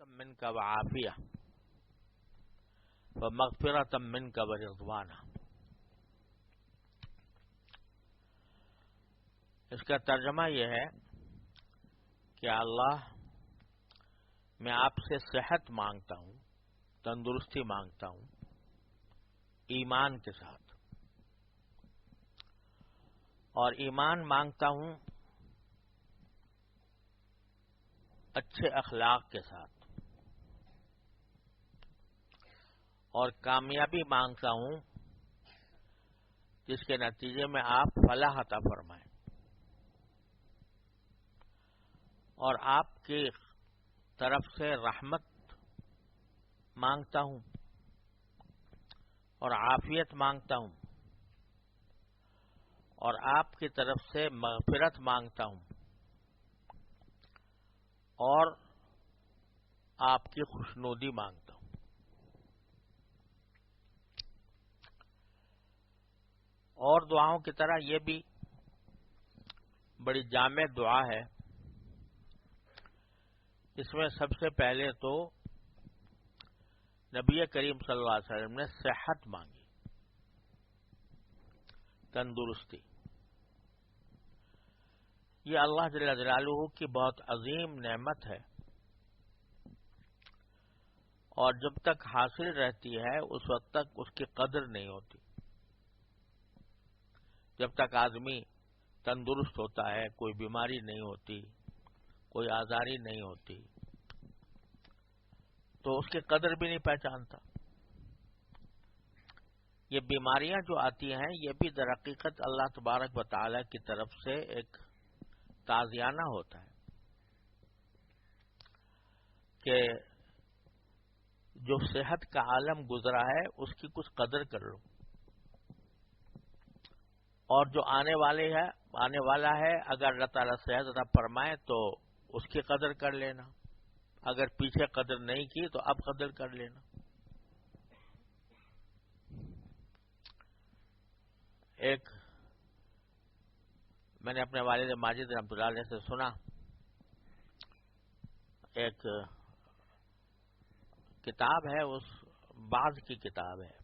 Munk وعافیہ ومغفرۃ Munk ورضوانہ۔ اس کا ترجمہ یہ ہے کہ اللہ میں آپ سے صحت مانگتا ہوں، تندرستی مانگتا ہوں ایمان کے ساتھ، اور ایمان مانگتا ہوں اچھے اخلاق کے ساتھ، اور کامیابی مانگتا ہوں جس کے نتیجے میں آپ فلاح عطا فرمائیں، اور آپ کی طرف سے رحمت مانگتا ہوں اور عافیت مانگتا ہوں، اور آپ کی طرف سے مغفرت مانگتا ہوں اور آپ کی خوشنودی مانگتا ہوں۔ اور دعاؤں کی طرح یہ بھی بڑی جامع دعا ہے۔ اس میں سب سے پہلے تو نبی کریم صلی اللہ علیہ وسلم نے صحت مانگی، تندرستی۔ یہ اللہ جل جلالہ کی بہت عظیم نعمت ہے، اور جب تک حاصل رہتی ہے اس وقت تک اس کی قدر نہیں ہوتی۔ جب تک آدمی تندرست ہوتا ہے، کوئی بیماری نہیں ہوتی، کوئی آزاری نہیں ہوتی، تو اس کی قدر بھی نہیں پہچانتا۔ یہ بیماریاں جو آتی ہیں یہ بھی در حقیقت اللہ تبارک و تعالی کی طرف سے ایک تعزیانہ ہوتا ہے کہ جو صحت کا عالم گزرا ہے اس کی کچھ قدر کر لو، اور جو آنے والا ہے اگر اللہ تعالیٰ صحت عطا فرمائے تو اس کی قدر کر لینا، اگر پیچھے قدر نہیں کی تو اب قدر کر لینا۔ میں نے اپنے والد ماجد رحمۃ اللہ علیہ سے سنا، ایک کتاب ہے، اس بعض کی کتاب ہے،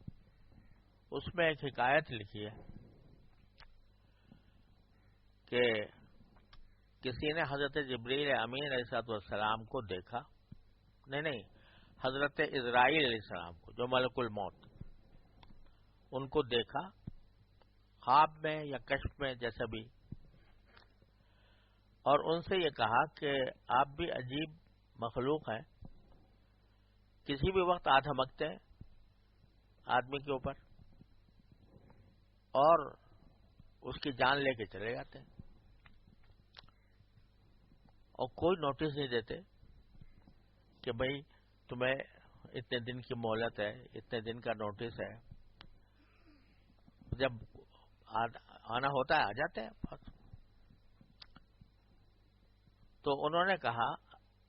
اس میں ایک حکایت لکھی ہے کہ کسی نے حضرت جبریل امین علیہ السلام کو دیکھا، نہیں حضرت اسرائیل علیہ السلام کو، جو ملک الموت، ان کو دیکھا خواب میں یا کشف میں جیسا بھی، اور ان سے یہ کہا کہ آپ بھی عجیب مخلوق ہیں، کسی بھی وقت آ دھمکتے ہیں آدمی کے اوپر اور اس کی جان لے کے چلے جاتے ہیں، اور کوئی نوٹس نہیں دیتے کہ بھئی تمہیں اتنے دن کی مہلت ہے، اتنے دن کا نوٹس ہے، جب آنا ہوتا ہے آ جاتے ہیں۔ تو انہوں نے کہا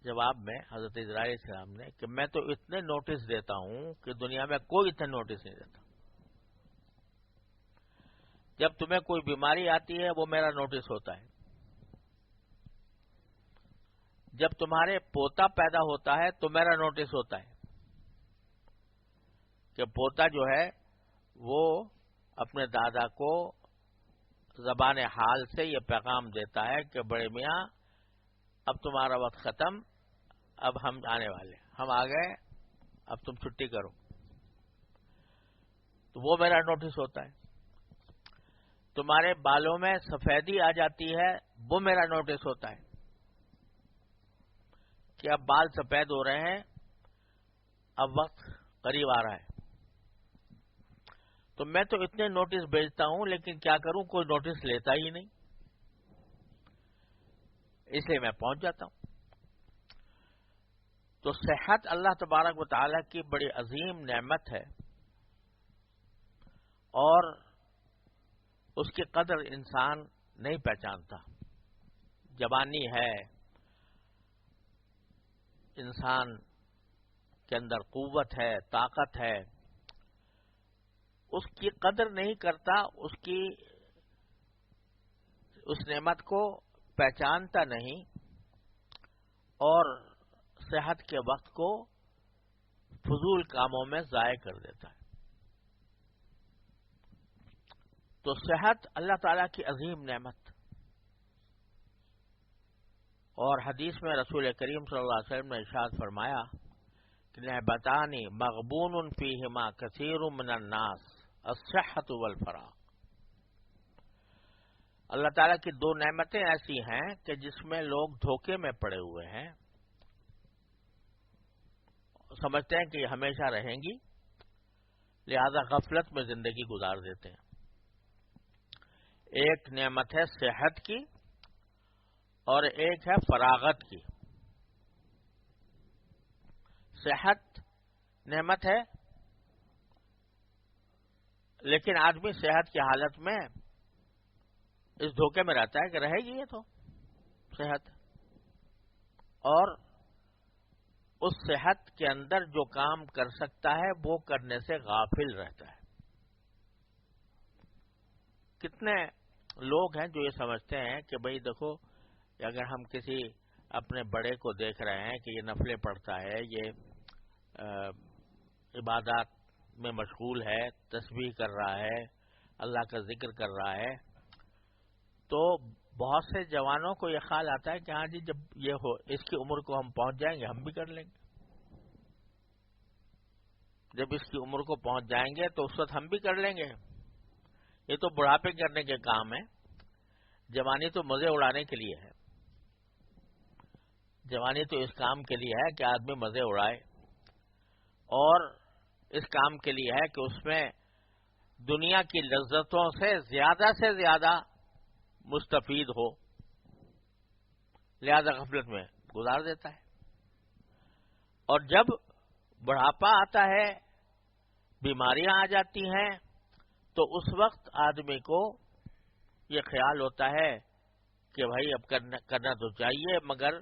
جواب میں حضرت اسرائیل علیہ السلام نے کہ میں تو اتنے نوٹس دیتا ہوں کہ دنیا میں کوئی اتنے نوٹس نہیں دیتا۔ جب تمہیں کوئی بیماری آتی ہے وہ میرا نوٹس ہوتا ہے، جب تمہارے پوتا پیدا ہوتا ہے تو میرا نوٹس ہوتا ہے کہ پوتا جو ہے وہ اپنے دادا کو زبان حال سے یہ پیغام دیتا ہے کہ بڑے میاں اب تمہارا وقت ختم، اب ہم آنے والے، ہم آ گئے، اب تم چھٹی کرو، تو وہ میرا نوٹس ہوتا ہے۔ تمہارے بالوں میں سفیدی آ جاتی ہے، وہ میرا نوٹس ہوتا ہے کہ اب بال سفید ہو رہے ہیں، اب وقت قریب آ رہا ہے۔ تو میں تو اتنے نوٹس بھیجتا ہوں لیکن کیا کروں، کوئی نوٹس لیتا ہی نہیں، اس لیے میں پہنچ جاتا ہوں۔ تو صحت اللہ تبارک و تعالیٰ کی بڑی عظیم نعمت ہے، اور اس کی قدر انسان نہیں پہچانتا۔ جوانی ہے، انسان کے اندر قوت ہے، طاقت ہے، اس کی قدر نہیں کرتا، اس نعمت کو پہچانتا نہیں، اور صحت کے وقت کو فضول کاموں میں ضائع کر دیتا ہے. تو صحت اللہ تعالیٰ کی عظیم نعمت، اور حدیث میں رسول کریم صلی اللہ علیہ وسلم نے ارشاد فرمایا کہ نعمتان مغبون فیہما کثیر من الناس الصحۃ والفراغ. اللہ تعالیٰ کی دو نعمتیں ایسی ہیں کہ جس میں لوگ دھوکے میں پڑے ہوئے ہیں، سمجھتے ہیں کہ یہ ہمیشہ رہیں گی، لہذا غفلت میں زندگی گزار دیتے ہیں. ایک نعمت ہے صحت کی اور ایک ہے فراغت کی. صحت نعمت ہے، لیکن آدمی صحت کی حالت میں اس دھوکے میں رہتا ہے کہ رہے گی یہ تو صحت، اور اس صحت کے اندر جو کام کر سکتا ہے وہ کرنے سے غافل رہتا ہے. کتنے لوگ ہیں جو یہ سمجھتے ہیں کہ بھئی دیکھو، اگر ہم کسی اپنے بڑے کو دیکھ رہے ہیں کہ یہ نفلیں پڑھتا ہے، یہ عبادات میں مشغول ہے، تسبیح کر رہا ہے، اللہ کا ذکر کر رہا ہے، تو بہت سے جوانوں کو یہ خیال آتا ہے کہ ہاں جی جب یہ ہو اس کی عمر کو ہم پہنچ جائیں گے ہم بھی کر لیں گے. جب اس کی عمر کو پہنچ جائیں گے تو اس وقت ہم بھی کر لیں گے. یہ تو بڑھاپے کرنے کے کام ہے، جوانی تو مزے اڑانے کے لیے ہے. جوانی تو اس کام کے لیے ہے کہ آدمی مزے اڑائے، اور اس کام کے لیے ہے کہ اس میں دنیا کی لذتوں سے زیادہ مستفید ہو، لہذا غفلت میں گزار دیتا ہے. اور جب بڑھاپا آتا ہے، بیماریاں آ جاتی ہیں، تو اس وقت آدمی کو یہ خیال ہوتا ہے کہ بھائی اب کرنا تو چاہیے، مگر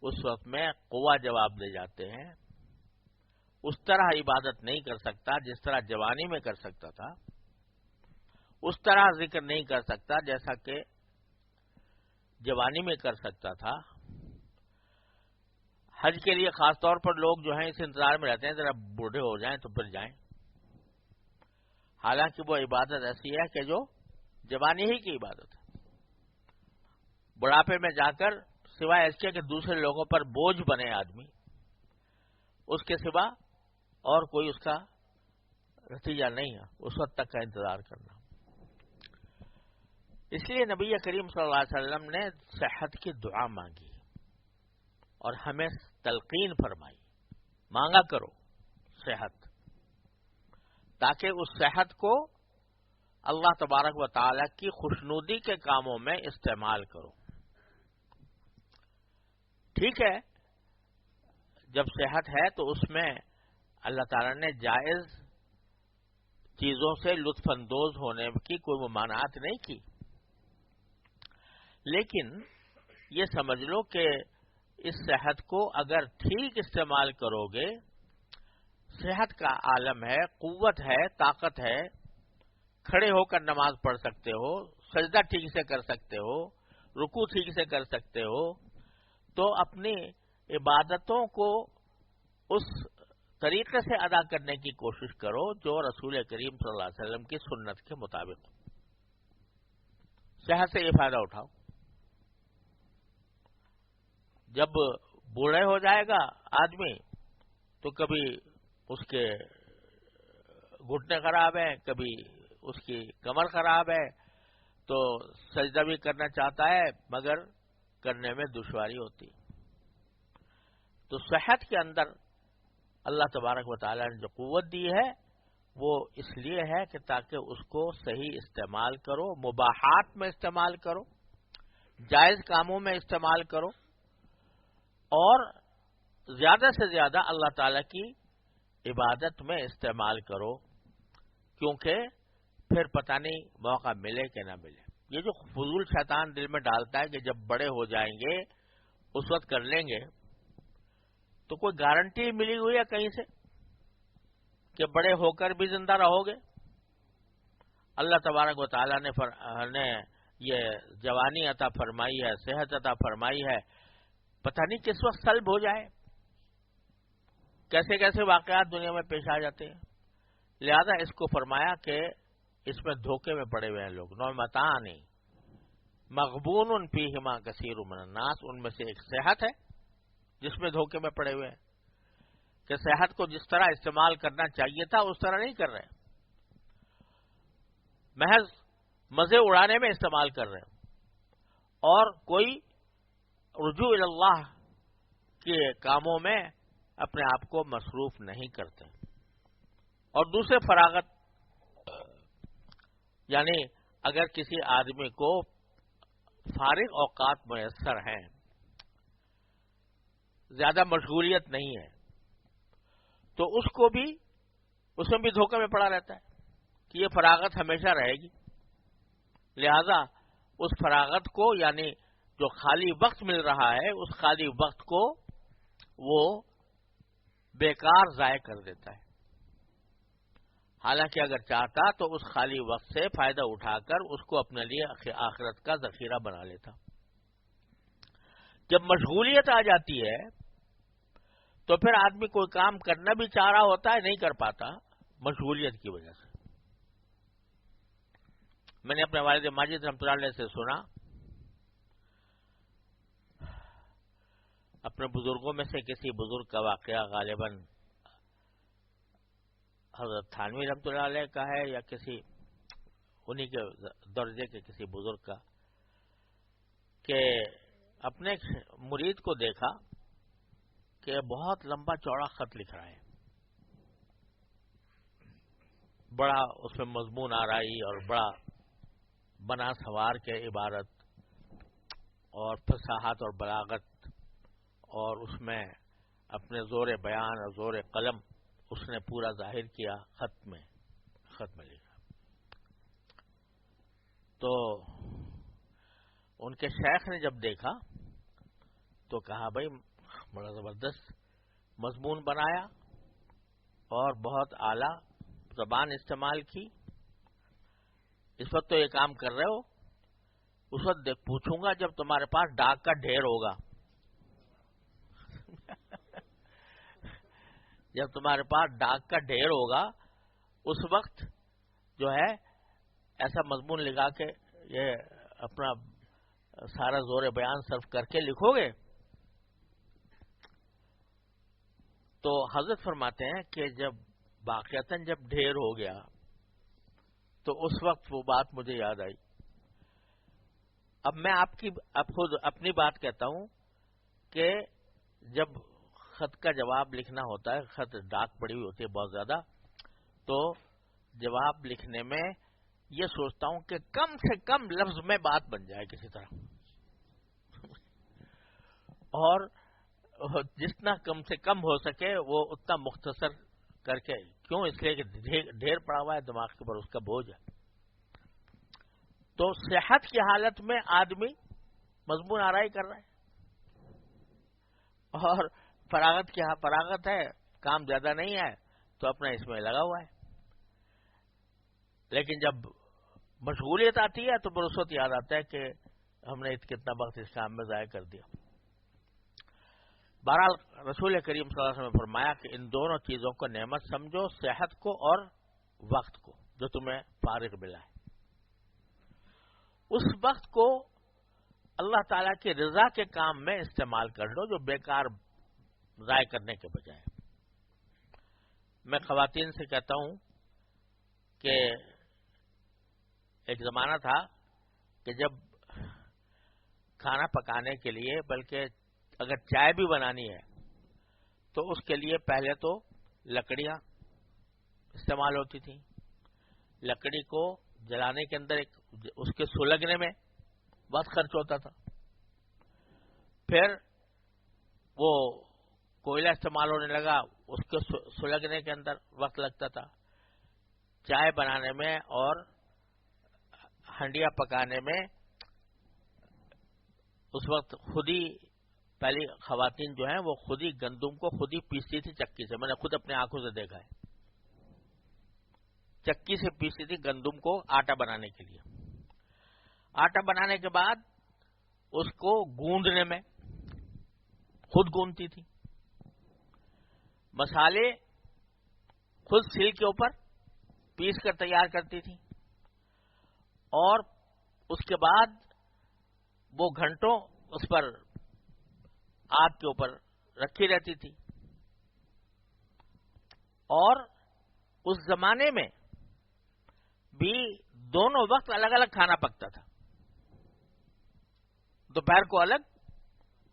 اس وقت میں قوا جواب دے جاتے ہیں. اس طرح عبادت نہیں کر سکتا جس طرح جوانی میں کر سکتا تھا، اس طرح ذکر نہیں کر سکتا جیسا کہ جوانی میں کر سکتا تھا. حج کے لیے خاص طور پر لوگ جو ہیں اس انتظار میں رہتے ہیں ذرا بوڑھے ہو جائیں تو پھر جائیں، حالانکہ وہ عبادت ایسی ہے کہ جو جوانی ہی کی عبادت ہے. بڑھاپے میں جا کر سوائے اس کے کہ دوسرے لوگوں پر بوجھ بنے آدمی، اس کے سوا اور کوئی اس کا نتیجہ نہیں ہے. اس وقت تک کا انتظار کرنا. اس لیے نبی کریم صلی اللہ علیہ وسلم نے صحت کی دعا مانگی اور ہمیں تلقین فرمائی، مانگا کرو صحت، تاکہ اس صحت کو اللہ تبارک و تعالی کی خوشنودی کے کاموں میں استعمال کرو. ٹھیک ہے، جب صحت ہے تو اس میں اللہ تعالی نے جائز چیزوں سے لطف اندوز ہونے کی کوئی ممانعت نہیں کی، لیکن یہ سمجھ لو کہ اس صحت کو اگر ٹھیک استعمال کرو گے، صحت کا عالم ہے، قوت ہے، طاقت ہے، کھڑے ہو کر نماز پڑھ سکتے ہو، سجدہ ٹھیک سے کر سکتے ہو، رکوع ٹھیک سے کر سکتے ہو، تو اپنی عبادتوں کو اس طریقے سے ادا کرنے کی کوشش کرو جو رسول کریم صلی اللہ علیہ وسلم کی سنت کے مطابق ہو. صحت سے یہ فائدہ اٹھاؤ. جب بوڑھے ہو جائے گا آدمی تو کبھی اس کے گھٹنے خراب ہیں، کبھی اس کی کمر خراب ہے، تو سجدہ بھی کرنا چاہتا ہے مگر کرنے میں دشواری ہوتی. تو صحت کے اندر اللہ تبارک و تعالی نے جو قوت دی ہے وہ اس لیے ہے کہ تاکہ اس کو صحیح استعمال کرو، مباحات میں استعمال کرو، جائز کاموں میں استعمال کرو، اور زیادہ سے زیادہ اللہ تعالی کی عبادت میں استعمال کرو، کیونکہ پھر پتہ نہیں موقع ملے کہ نہ ملے. یہ جو فضول شیطان دل میں ڈالتا ہے کہ جب بڑے ہو جائیں گے اس وقت کر لیں گے، تو کوئی گارنٹی ملی ہوئی ہے کہیں سے کہ بڑے ہو کر بھی زندہ رہو گے؟ اللہ تبارک و تعالیٰ نے یہ جوانی عطا فرمائی ہے، صحت عطا فرمائی ہے، پتہ نہیں کس وقت سلب ہو جائے. کیسے کیسے واقعات دنیا میں پیش آ جاتے ہیں. لہذا اس کو فرمایا کہ اس میں دھوکے میں پڑے ہوئے ہیں لوگ. نعمتان مغبون فیہما کثیر من الناس، ان میں سے ایک صحت ہے جس میں دھوکے میں پڑے ہوئے ہیں کہ صحت کو جس طرح استعمال کرنا چاہیے تھا اس طرح نہیں کر رہے، محض مزے اڑانے میں استعمال کر رہے ہیں اور کوئی رجوع اللہ کے کاموں میں اپنے آپ کو مصروف نہیں کرتے. اور دوسرے فراغت، یعنی اگر کسی آدمی کو فارغ اوقات میسر ہیں، زیادہ مشغولیت نہیں ہے، تو اس کو بھی، اس میں بھی دھوکے میں پڑا رہتا ہے کہ یہ فراغت ہمیشہ رہے گی. لہذا اس فراغت کو، یعنی جو خالی وقت مل رہا ہے، اس خالی وقت کو وہ بیکار ضائع کر دیتا ہے. حالانکہ اگر چاہتا تو اس خالی وقت سے فائدہ اٹھا کر اس کو اپنے لیے آخرت کا ذخیرہ بنا لیتا. جب مشغولیت آ جاتی ہے تو پھر آدمی کوئی کام کرنا بھی چاہ رہا ہوتا ہے، نہیں کر پاتا مشغولیت کی وجہ سے. میں نے اپنے والد ماجد رحمۃ اللہ علیہ سے سنا، اپنے بزرگوں میں سے کسی بزرگ کا واقعہ، غالباً حضرت تھانوی رحمۃ اللہ علیہ کا ہے یا کسی انہی کے درجے کے کسی بزرگ کا، کہ اپنے مرید کو دیکھا کہ بہت لمبا چوڑا خط لکھ رہا ہے، بڑا اس میں مضمون آرائی اور بڑا بنا سوار کے عبارت اور فصاحت اور بلاغت، اور اس میں اپنے زور بیان اور زور قلم اس نے پورا ظاہر کیا خط میں لکھا. تو ان کے شیخ نے جب دیکھا تو کہا بھائی بڑا زبردست مضمون بنایا اور بہت اعلیٰ زبان استعمال کی. اس وقت تو یہ کام کر رہے ہو، اس وقت پوچھوں گا جب تمہارے پاس ڈاک کا ڈھیر ہوگا، جب تمہارے پاس ڈاک کا ڈھیر ہوگا اس وقت جو ہے ایسا مضمون لگا کے یہ اپنا سارا زور بیان صرف کر کے لکھو گے. تو حضرت فرماتے ہیں کہ جب واقعتاً جب ڈھیر ہو گیا تو اس وقت وہ بات مجھے یاد آئی. اب میں اب خود اپنی بات کہتا ہوں کہ جب خط کا جواب لکھنا ہوتا ہے، خط ڈاک پڑی ہوئی ہوتی ہے بہت زیادہ، تو جواب لکھنے میں یہ سوچتا ہوں کہ کم سے کم لفظ میں بات بن جائے کسی طرح، اور جتنا کم سے کم ہو سکے وہ اتنا مختصر کر کے. کیوں؟ اس لیے کہ ڈھیر پڑا ہوا ہے دماغ کے اوپر، اس کا بوجھ ہے. تو صحت کی حالت میں آدمی مضمون آرائی کر رہا ہے، اور فراغت ہے، کام زیادہ نہیں ہے تو اپنا اس میں لگا ہوا ہے. لیکن جب مشغولیت آتی ہے تو پھر اس وقت یاد آتا ہے کہ ہم نے کتنا وقت اس کام میں ضائع کر دیا. بہرحال رسول کریم صلی اللہ علیہ وسلم نے فرمایا کہ ان دونوں چیزوں کو نعمت سمجھو، صحت کو اور وقت کو جو تمہیں فارغ ملا ہے. اس وقت کو اللہ تعالیٰ کی رضا کے کام میں استعمال کر لو، جو بیکار ضائع کرنے کے بجائے. میں خواتین سے کہتا ہوں کہ ایک زمانہ تھا کہ جب کھانا پکانے کے لیے، بلکہ اگر چائے بھی بنانی ہے تو اس کے لیے پہلے تو لکڑیاں استعمال ہوتی تھیں. لکڑی کو جلانے کے اندر اس کے سلگنے میں بہت خرچ ہوتا تھا. پھر وہ کوئلہ استعمال ہونے لگا، اس کے سلگنے کے اندر وقت لگتا تھا. چائے بنانے میں اور ہنڈیاں پکانے میں اس وقت خود ہی پہلی خواتین جو ہیں وہ خود ہی گندم کو خود ہی پیستی تھی چکی سے. میں نے خود اپنے آنکھوں سے دیکھا ہے، چکی سے پیستی تھی گندم کو آٹا بنانے کے لیے. آٹا بنانے کے بعد اس کو گوندنے میں خود گوندتی تھی. مسالے خود سل کے اوپر پیس کر تیار کرتی تھی اور اس کے بعد وہ گھنٹوں اس پر آگ کے اوپر رکھی رہتی تھی. اور اس زمانے میں بھی دونوں وقت الگ الگ کھانا پکتا تھا، دوپہر کو الگ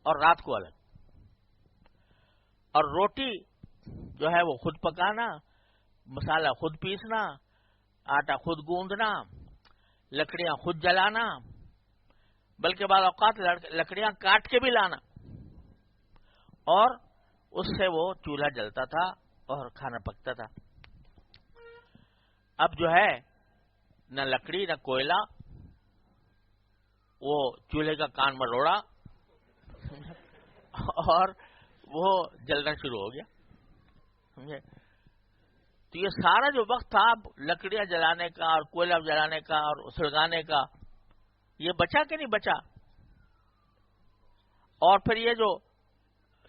اور رات کو الگ. اور روٹی جو ہے وہ خود پکانا، مسالہ خود پیسنا، آٹا خود گوندنا، لکڑیاں خود جلانا، بلکہ بعض اوقات لکڑیاں کاٹ کے بھی لانا، اور اس سے وہ چولہا جلتا تھا اور کھانا پکتا تھا. اب جو ہے نہ لکڑی نہ کوئلہ، وہ چولہے کا کان مروڑا اور وہ جلنا شروع ہو گیا. سمجھے؟ تو یہ سارا جو وقت تھا لکڑیاں جلانے کا اور کوئلہ جلانے کا اور سلگانے کا، یہ بچا کہ نہیں بچا؟ اور پھر یہ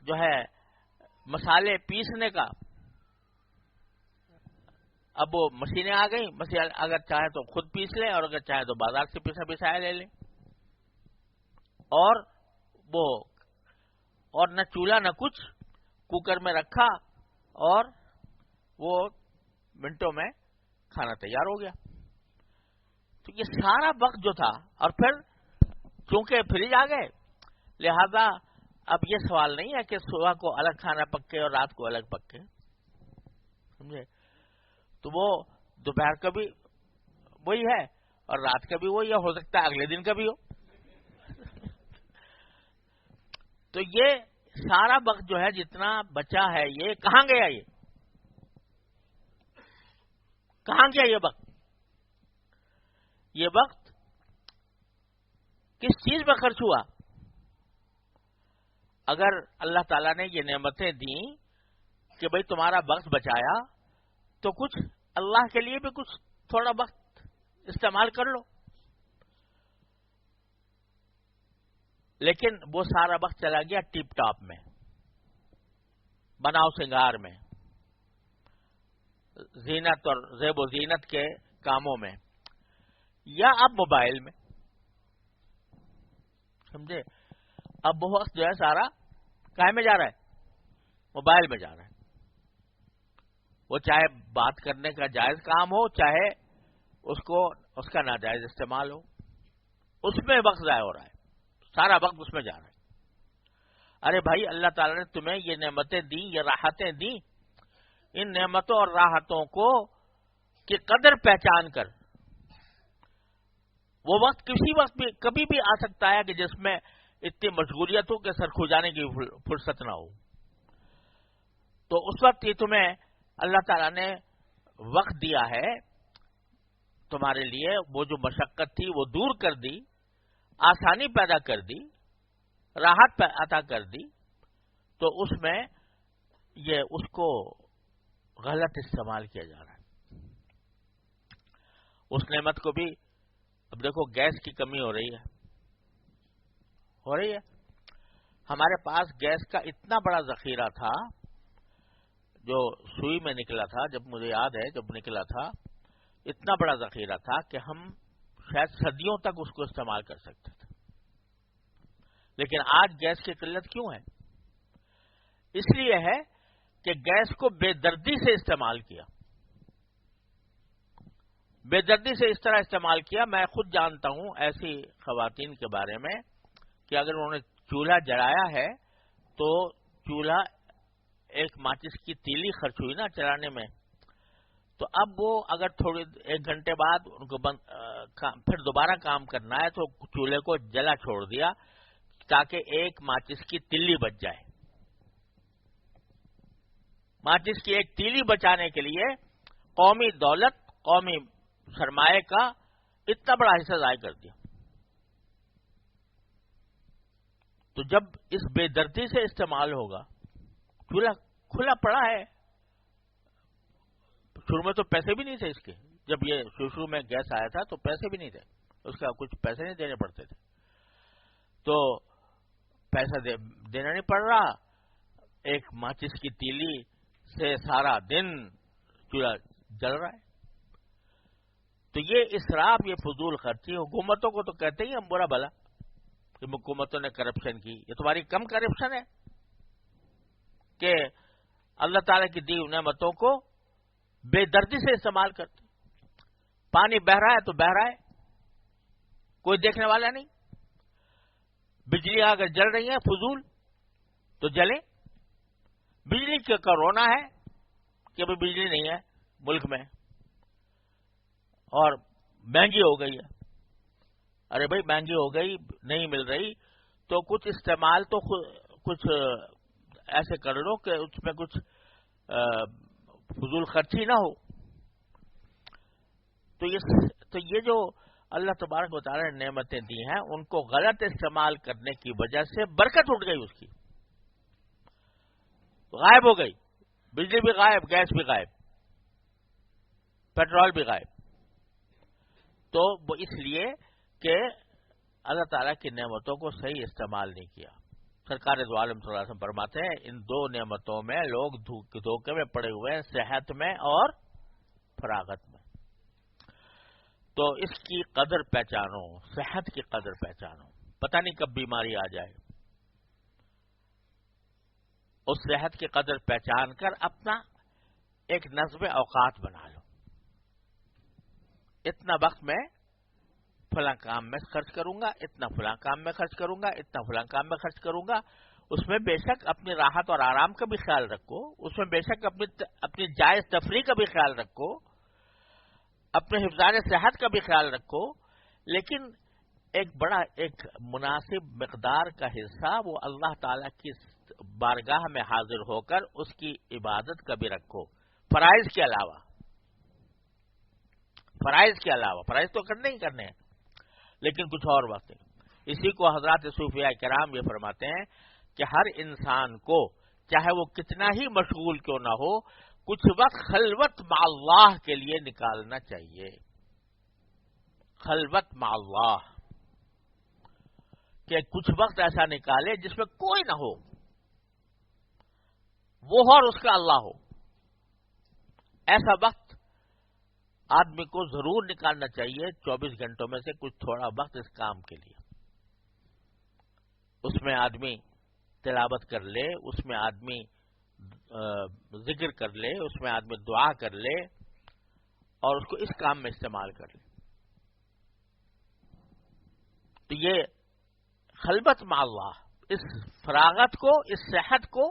جو ہے مسالے پیسنے کا، اب وہ مشینیں آ گئی، مسالے اگر چاہے تو خود پیس لیں اور اگر چاہے تو بازار سے پیسا پسایا لے لیں. اور نہ چولہا نہ کچھ، کوکر میں رکھا اور وہ منٹوں میں کھانا تیار ہو گیا. تو یہ سارا وقت جو تھا، اور پھر چونکہ فریج آ گئے لہذا اب یہ سوال نہیں ہے کہ صبح کو الگ کھانا پکے اور رات کو الگ پکے. سمجھے؟ تو وہ دوپہر کا بھی وہی ہے اور رات کا بھی وہی ہے، ہو سکتا ہے اگلے دن کا بھی ہو. تو یہ سارا وقت جو ہے جتنا بچا ہے، یہ کہاں گیا؟ یہ کہاں گیا؟ یہ وقت کس چیز میں خرچ ہوا؟ اگر اللہ تعالیٰ نے یہ نعمتیں دیں کہ بھئی تمہارا وقت بچایا، تو کچھ اللہ کے لیے بھی کچھ تھوڑا وقت استعمال کر لو. لیکن وہ سارا وقت چلا گیا ٹپ ٹاپ میں، بناؤ سنگار میں، زینت اور زیب و زینت کے کاموں میں، یا اب موبائل میں. سمجھے؟ اب وہ وقت جو ہے سارا کہاں میں جا رہا ہے؟ موبائل میں جا رہا ہے. وہ چاہے بات کرنے کا جائز کام ہو، چاہے اس کا ناجائز استعمال ہو، اس میں وقت ضائع ہو رہا ہے، سارا وقت اس میں جا رہا ہے. ارے بھائی، اللہ تعالیٰ نے تمہیں یہ نعمتیں دیں، یہ راحتیں دیں، ان نعمتوں اور راحتوں کو کی قدر پہچان کر. وہ وقت کسی وقت بھی کبھی بھی آ سکتا ہے کہ جس میں اتنی مشغولیت ہو کہ سر کھجانے کی فرصت نہ ہو. تو اس وقت یہ تمہیں اللہ تعالیٰ نے وقت دیا ہے تمہارے لیے، وہ جو مشقت تھی وہ دور کر دی، آسانی پیدا کر دی، راحت عطا کر دی. تو اس میں اس کو غلط استعمال کیا جا رہا ہے. اس نعمت کو بھی اب دیکھو، گیس کی کمی ہو رہی ہے. ہمارے پاس گیس کا اتنا بڑا ذخیرہ تھا جو سوئی میں نکلا تھا، جب مجھے یاد ہے جب نکلا تھا، اتنا بڑا ذخیرہ تھا کہ ہم شاید صدیوں تک اس کو استعمال کر سکتے تھے. لیکن آج گیس کی قلت کیوں ہے؟ اس لیے ہے کہ گیس کو بے دردی سے استعمال کیا. بے دردی سے اس طرح استعمال کیا، میں خود جانتا ہوں ایسی خواتین کے بارے میں کہ اگر انہوں نے چولہا جلایا ہے تو چولہا ایک ماچس کی تیلی خرچ ہوئی نا چلانے میں، تو اب وہ اگر تھوڑی ایک گھنٹے بعد ان کو پھر دوبارہ کام کرنا ہے تو چولہے کو جلا چھوڑ دیا تاکہ ایک ماچس کی تیلی بچ جائے. ماچس کی ایک تیلی بچانے کے لیے قومی دولت، قومی سرمایہ کا اتنا بڑا حصہ ضائع کر دیا. تو جب اس بے دردی سے استعمال ہوگا، چولہا کھلا پڑا ہے، شروع میں تو پیسے بھی نہیں تھے اس کے، جب یہ شروع میں گیس آیا تھا تو پیسے بھی نہیں تھے، اس کا کچھ پیسے نہیں دینے پڑتے تھے، تو پیسہ دینا نہیں پڑ رہا. ایک ماچس کی تیلی سے سارا دن چولہا جل رہا ہے. تو یہ اسراف، یہ فضول خرچی حکومتوں کو تو کہتے ہی ہم برا بھلا کہ حکومتوں نے کرپشن کی. یہ تمہاری کم کرپشن ہے کہ اللہ تعالیٰ کی دی نعمتوں کو بے دردی سے استعمال کرتے. پانی بہ رہا ہے تو بہ رہا ہے، کوئی دیکھنے والا نہیں. بجلی اگر جل رہی ہے فضول تو جلے. بجلی کا رونا ہے کہ ابھی بجلی نہیں ہے ملک میں اور مہنگی ہو گئی ہے. ارے بھائی مہنگی ہو گئی، نہیں مل رہی تو کچھ استعمال تو کچھ ایسے کر لو کہ اس میں کچھ فضول خرچی نہ ہو. تو یہ جو اللہ تبارک و تعالی نے نعمتیں دی ہیں ان کو غلط استعمال کرنے کی وجہ سے برکت اٹھ گئی، اس کی غائب ہو گئی. بجلی بھی غائب، گیس بھی غائب، پیٹرول بھی غائب. تو وہ اس لیے کہ اللہ تعالیٰ کی نعمتوں کو صحیح استعمال نہیں کیا. سرکار دو عالم صلی اللہ علیہ وسلم فرماتے ہیں ان دو نعمتوں میں لوگ دھوکے میں پڑے ہوئے ہیں، صحت میں اور فراغت میں. تو اس کی قدر پہچانو، صحت کی قدر پہچانو. پتہ نہیں کب بیماری آ جائے. اس صحت کی قدر پہچان کر اپنا ایک نظم اوقات بنا لو. اتنا وقت میں فلاں کام میں خرچ کروں گا، اتنا فلاں کام میں خرچ کروں گا، اتنا فلاں کام میں خرچ کروں گا. اس میں بے شک اپنی راحت اور آرام کا بھی خیال رکھو، اس میں بے شک اپنی جائز تفریح کا بھی خیال رکھو، اپنے حفظان صحت کا بھی خیال رکھو. لیکن ایک مناسب مقدار کا حصہ وہ اللہ تعالی کی بارگاہ میں حاضر ہو کر اس کی عبادت کا بھی رکھو. فرائض کے علاوہ، فرائض تو کرنے ہی کرنے ہیں لیکن کچھ اور باتیں. اسی کو حضرات صوفیاء کرام یہ فرماتے ہیں کہ ہر انسان کو چاہے وہ کتنا ہی مشغول کیوں نہ ہو کچھ وقت خلوت مع اللہ کے لیے نکالنا چاہیے. خلوت مع اللہ، کہ کچھ وقت ایسا نکالے جس میں کوئی نہ ہو، وہ اور اس کا اللہ ہو. ایسا وقت آدمی کو ضرور نکالنا چاہیے 24 گھنٹوں میں سے کچھ تھوڑا وقت اس کام کے لیے. اس میں آدمی تلاوت کر لے، اس میں آدمی ذکر کر لے، اس میں آدمی دعا کر لے اور اس کو اس کام میں استعمال کر لے. تو یہ خلوت مع اللہ، اس فراغت کو، اس صحت کو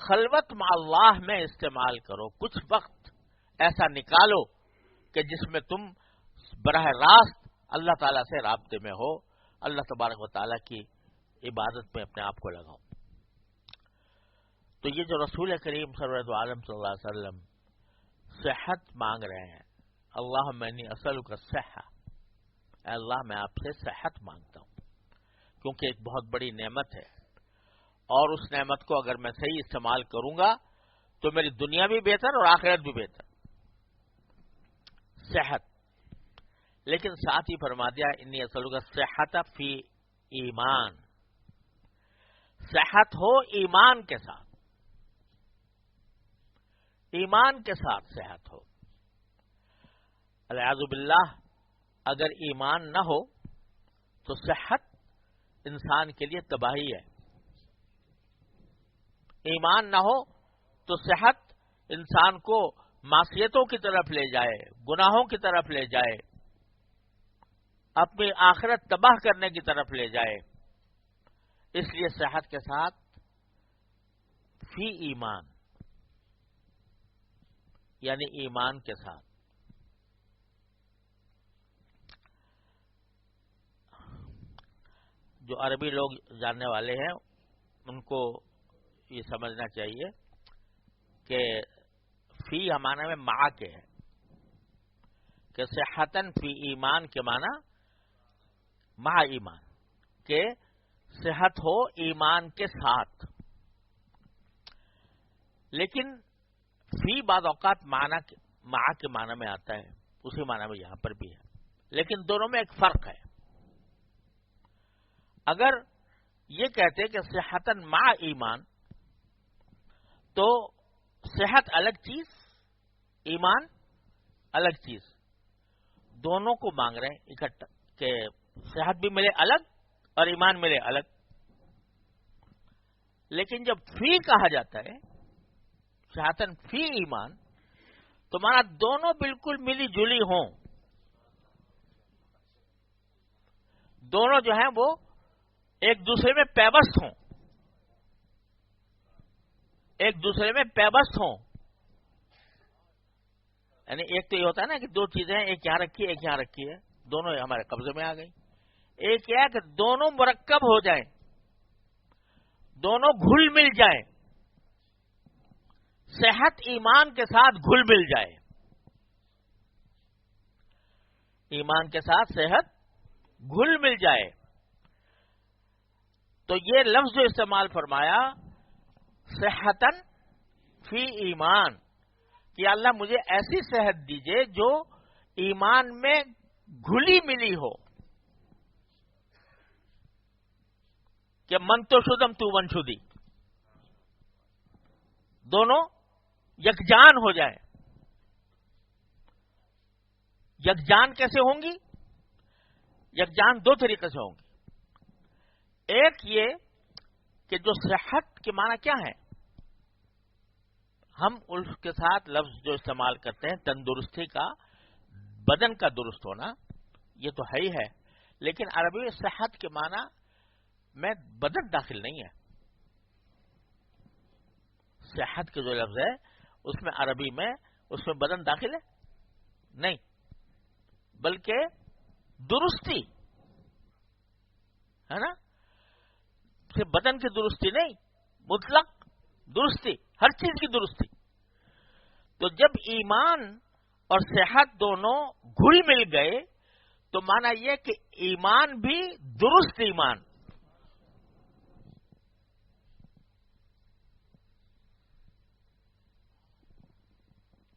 خلوت مع اللہ میں استعمال کرو. کچھ وقت ایسا نکالو کہ جس میں تم براہ راست اللہ تعالیٰ سے رابطے میں ہو، اللہ تبارک و تعالیٰ کی عبادت میں اپنے آپ کو لگاؤ. تو یہ جو رسول کریم سرور عالم صلی اللہ علیہ وسلم صحت مانگ رہے ہیں، اللہم انی اسألک الصحہ، اے اللہ میں آپ سے صحت مانگتا ہوں، کیونکہ ایک بہت بڑی نعمت ہے اور اس نعمت کو اگر میں صحیح استعمال کروں گا تو میری دنیا بھی بہتر اور آخرت بھی بہتر. صحت. لیکن ساتھ ہی فرما دیا انی اسألک الصحۃ فی ایمان، صحت ہو ایمان کے ساتھ، ایمان کے ساتھ صحت ہو. العیاذ باللہ اگر ایمان نہ ہو تو صحت انسان کے لیے تباہی ہے. ایمان نہ ہو تو صحت انسان کو معصیتوں کی طرف لے جائے، گناہوں کی طرف لے جائے، اپنی آخرت تباہ کرنے کی طرف لے جائے. اس لیے صحت کے ساتھ فی ایمان، یعنی ایمان کے ساتھ. جو عربی لوگ جاننے والے ہیں ان کو یہ سمجھنا چاہیے کہ فی ہمارے میں مع کے ہے، کہ صحتن فی ایمان کے معنی مع ایمان، کہ صحت ہو ایمان کے ساتھ. لیکن فی بعض اوقات مع کے معنی میں آتا ہے، اسی معنی میں یہاں پر بھی ہے، لیکن دونوں میں ایک فرق ہے. اگر یہ کہتے کہ صحتن مع ایمان تو صحت الگ چیز، ایمان الگ چیز، دونوں کو مانگ رہے ہیں اکٹھا کہ صحت بھی ملے الگ اور ایمان ملے الگ. لیکن جب فی کہا جاتا ہے صحتن فی ایمان تو مانا دونوں بالکل ملی جلی ہوں، دونوں جو ہیں وہ ایک دوسرے میں پیوست ہوں، ایک دوسرے میں پیوست ہوں. یعنی ایک تو یہ ہوتا ہے نا کہ دو چیزیں ایک یہاں رکھی ہے ایک یہاں رکھی ہے، دونوں ہمارے قبضے میں آ گئی. ایک یہ ہے کہ دونوں مرکب ہو جائیں، دونوں گھل مل جائیں، صحت ایمان کے ساتھ گھل مل جائے، ایمان کے ساتھ صحت گھل مل جائے. تو یہ لفظ جو استعمال فرمایا صحتن فی ایمان، کہ اللہ مجھے ایسی صحت دیجئے جو ایمان میں گھلی ملی ہو، کہ من تو شدم تو من شدی، دونوں یکجان ہو جائیں. یکجان کیسے ہوں گی؟ یکجان دو طریقے سے ہوں گی. ایک یہ کہ جو صحت کے معنی کیا ہے، ہم اس کے ساتھ لفظ جو استعمال کرتے ہیں تندرستی کا، بدن کا درست ہونا، یہ تو ہے ہی ہے، لیکن عربی میں صحت کے معنی میں بدن داخل نہیں ہے. صحت کے جو لفظ ہے اس میں عربی میں اس میں بدن داخل ہے نہیں، بلکہ درستی ہے نا، صرف بدن کی درستی نہیں، مطلق درستی، ہر چیز کی درستی. تو جب ایمان اور صحت دونوں گھل مل گئے تو مانا یہ کہ ایمان بھی درست ایمان،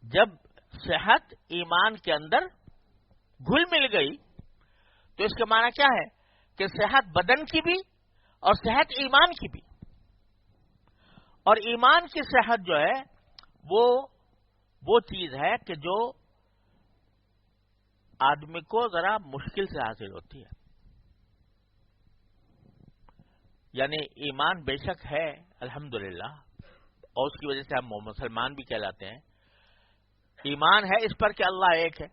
جب صحت ایمان کے اندر گھل مل گئی تو اس کا معنی کیا ہے کہ صحت بدن کی بھی اور صحت ایمان کی بھی. اور ایمان کی صحت جو ہے وہ چیز ہے کہ جو آدمی کو ذرا مشکل سے حاصل ہوتی ہے. یعنی ایمان بے شک ہے الحمدللہ، اور اس کی وجہ سے ہم مسلمان بھی کہلاتے ہیں. ایمان ہے اس پر کہ اللہ ایک ہے،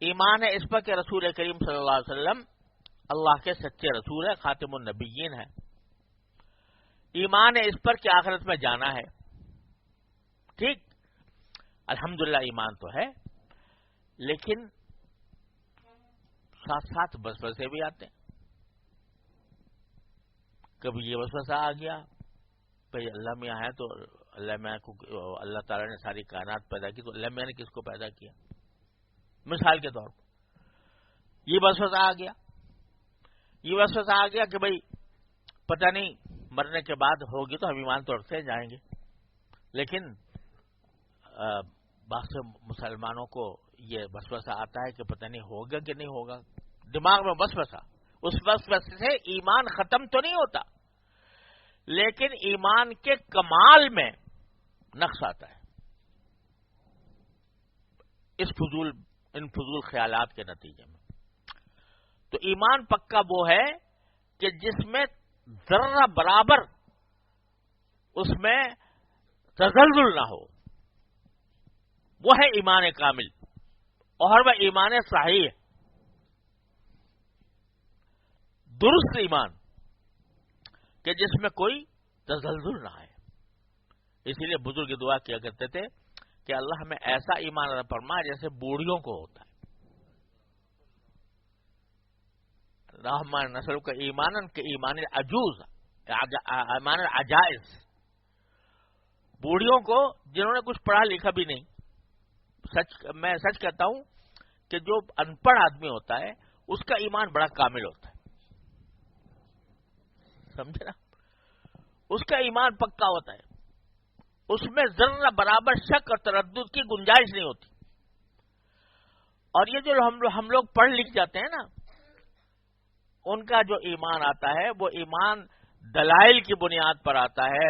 ایمان ہے اس پر کہ رسول کریم صلی اللہ علیہ وسلم اللہ کے سچے رسول ہے، خاتم النبیین ہے. ایمان ہے اس پر کہ آخرت میں جانا ہے. ٹھیک، الحمدللہ ایمان تو ہے، لیکن ساتھ ساتھ وسوسے بھی آتے ہیں. کبھی یہ وسوسہ آ گیا بھائی اللہ میاں ہے تو اللہ میاں کو، اللہ تعالیٰ نے ساری کائنات پیدا کی تو اللہ میاں نے کس کو پیدا کیا، مثال کے طور پر یہ وسوسہ آ گیا. یہ وسوسہ آ گیا کہ بھائی پتہ نہیں مرنے کے بعد ہوگی تو ہم ایمان تو رکھتے جائیں گے، لیکن بہت سے مسلمانوں کو یہ وسوسہ آتا ہے کہ پتہ نہیں ہوگا کہ نہیں ہوگا. دماغ میں وسوسہ، اس وسوسے سے ایمان ختم تو نہیں ہوتا، لیکن ایمان کے کمال میں نقص آتا ہے ان فضول خیالات کے نتیجے میں. تو ایمان پکا وہ ہے کہ جس میں ذرہ برابر اس میں تزلزل نہ ہو، وہ ہے ایمان کامل، اور وہ ایمان صحیح ہے، درست ایمان کہ جس میں کوئی تزلزل نہ آئے. اسی لیے بزرگ دعا کیا کرتے تھے کہ اللہ ہمیں ایسا ایمان عطا فرما جیسے بوڑھیوں کو ہوتا ہے. ہمارے نسل کا ایمان کے ایمان عجوز، ایمان عجائز، بوڑھیوں کو جنہوں نے کچھ پڑھا لکھا بھی نہیں. میں سچ کہتا ہوں کہ جو ان پڑھ آدمی ہوتا ہے اس کا ایمان بڑا کامل ہوتا ہے، سمجھے نا، اس کا ایمان پکا ہوتا ہے، اس میں ذرہ برابر شک اور تردد کی گنجائش نہیں ہوتی. اور یہ جو ہم لوگ پڑھ لکھ جاتے ہیں نا، ان کا جو ایمان آتا ہے وہ ایمان دلائل کی بنیاد پر آتا ہے،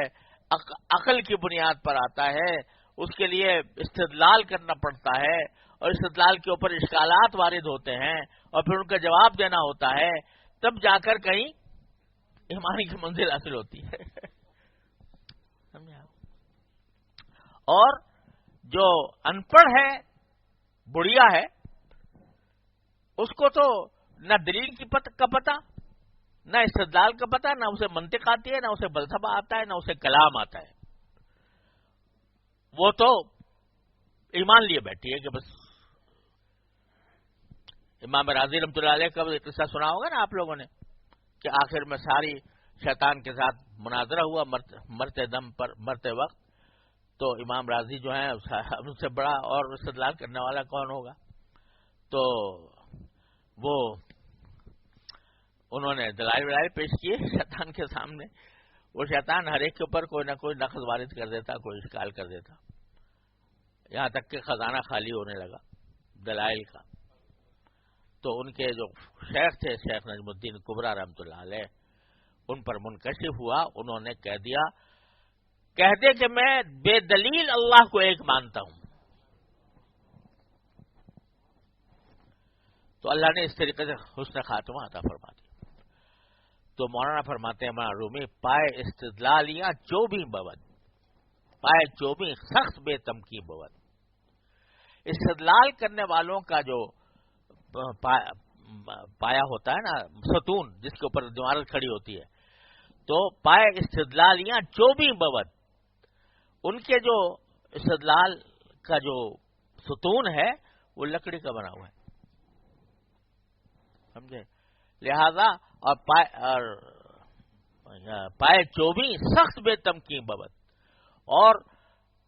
عقل کی بنیاد پر آتا ہے، اس کے لیے استدلال کرنا پڑتا ہے، اور استدلال کے اوپر اشکالات وارد ہوتے ہیں، اور پھر ان کا جواب دینا ہوتا ہے، تب جا کر کہیں ایمان کی منزل حاصل ہوتی ہے. اور جو ان پڑھ ہے، بڑھیا ہے، اس کو تو نہ دلیل کا پتہ، نہ استدلال کا پتہ، نہ اسے منطق آتی ہے، نہ اسے فلسفہ آتا ہے، نہ اسے کلام آتا ہے. وہ تو ایمان لیے بیٹھی ہے کہ بس. امام راضی رحمۃ اللہ علیہ کا قصہ سنا ہوگا نا آپ لوگوں نے، کہ آخر میں ساری شیطان کے ساتھ مناظرہ ہوا مرتے وقت، تو امام راضی جو ہیں ان سے بڑا اور استدلال کرنے والا کون ہوگا. تو وہ انہوں نے دلائل پیش کیے شیطان کے سامنے. وہ شیطان ہر ایک کے اوپر کوئی نہ کوئی نقض وارد کر دیتا، کوئی اشکال کر دیتا، یہاں تک کہ خزانہ خالی ہونے لگا دلائل کا. تو ان کے جو شیخ تھے، شیخ نجم الدین کبریٰ رحمۃ اللہ علیہ، ان پر منکشف ہوا. انہوں نے کہہ دے کہ میں بے دلیل اللہ کو ایک مانتا ہوں. تو اللہ نے اس طریقے سے حسن خاتمہ عطا فرما دیا. تو مولانا فرماتے ہیں مولانا رومی، پائے استدلالیاں جو بھی بود، پائے جو بھی سخت بے تمکی بود. استدلال کرنے والوں کا جو پایا ہوتا ہے نا، ستون جس کے اوپر عمارت کھڑی ہوتی ہے، تو پائے استدلالیاں جو بھی بود، ان کے جو استدلال کا جو ستون ہے وہ لکڑی کا بنا ہوا ہے، سمجھے. لہذا اور پائے چوبی سخت بے تمکین بود، اور